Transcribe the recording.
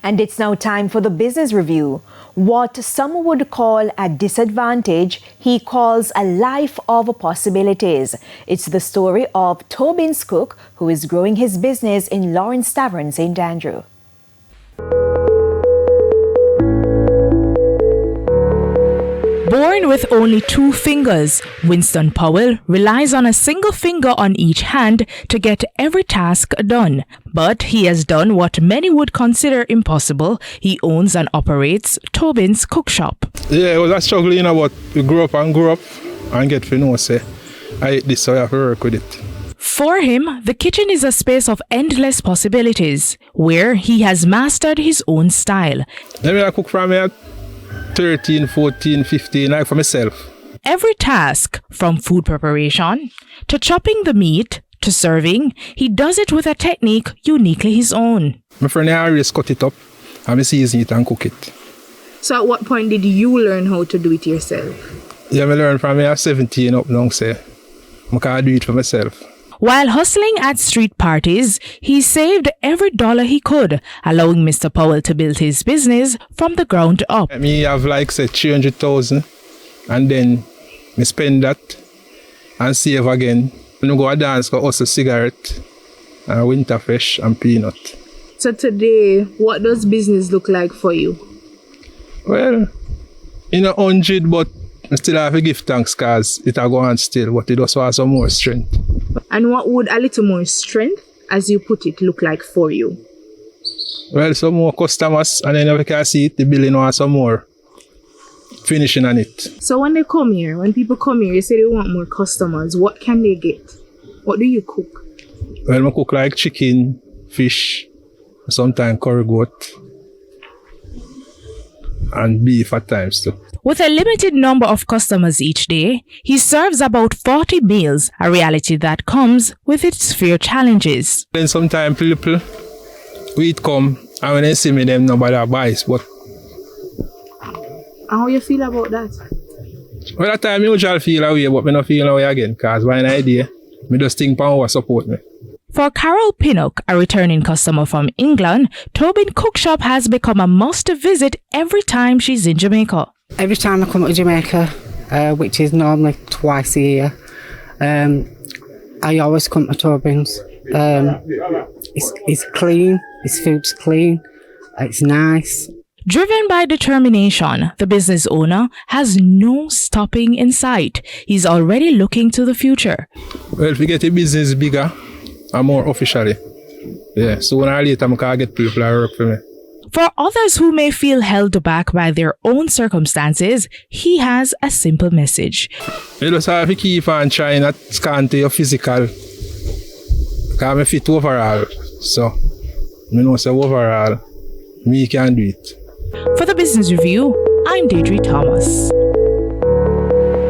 And it's now time for the business review. What some would call a disadvantage, he calls a life of possibilities. It's the story of Tobin's cook, who is growing his business in Lawrence Tavern, St. Andrew. Born with only 2 fingers, Winston Powell relies on a single finger on each hand to get every task done. But he has done what many would consider impossible. He owns and operates Tobin's cook shop. Yeah, it was a struggle, but we grew up and get to know, say, I eat this, so I have to work with it. For him, the kitchen is a space of endless possibilities, where he has mastered his own style. I cook from here 13, 14, 15, like for myself. Every task, from food preparation to chopping the meat to serving, he does it with a technique uniquely his own. My friend always cut it up and I season it and cook it. So at what point did you learn how to do it yourself? Yeah, I learned from me at 17 up now, say. I can do it for myself. While hustling at street parties, he saved every dollar he could, allowing Mr. Powell to build his business from the ground up. Me have like say 300,000 and then me spend that and save again. When I go a dance, go also cigarette, winter fresh and peanut. So today, what does business look like for you? Well, 100, but I still have to give thanks because it will go on still, but it also has some more strength. And what would a little more strength, as you put it, look like for you? Well, some more customers, and then we can see it, the billing has some more finishing on it. So when people come here, you say they want more customers, what can they get? What do you cook? Well, I cook like chicken, fish, sometimes curry goat, and beef at times too. With a limited number of customers each day, he serves about 40 meals, a reality that comes with its few challenges. Then sometimes people, we come, and when they see me, them nobody buys, but... How you feel about that? Well, that time I usually feel away, but I don't feel away again, because by an idea, I just think power support me. For Carol Pinnock, a returning customer from England, Tobin Cook Shop has become a must-visit every time she's in Jamaica. Every time I come to Jamaica, which is normally twice a year, I always come to Tobin's. It's clean, his food's clean, it's nice. Driven by determination, the business owner has no stopping in sight. He's already looking to the future. Well, if we get the business bigger and more officially, yeah, sooner or later I can get people to work for me. For others who may feel held back by their own circumstances, he has a simple message. You just have to keep on trying not to scan to your physical. Because I fit overall. So, I know so overall, me can do it. For the Business Review, I'm Deidre Thomas.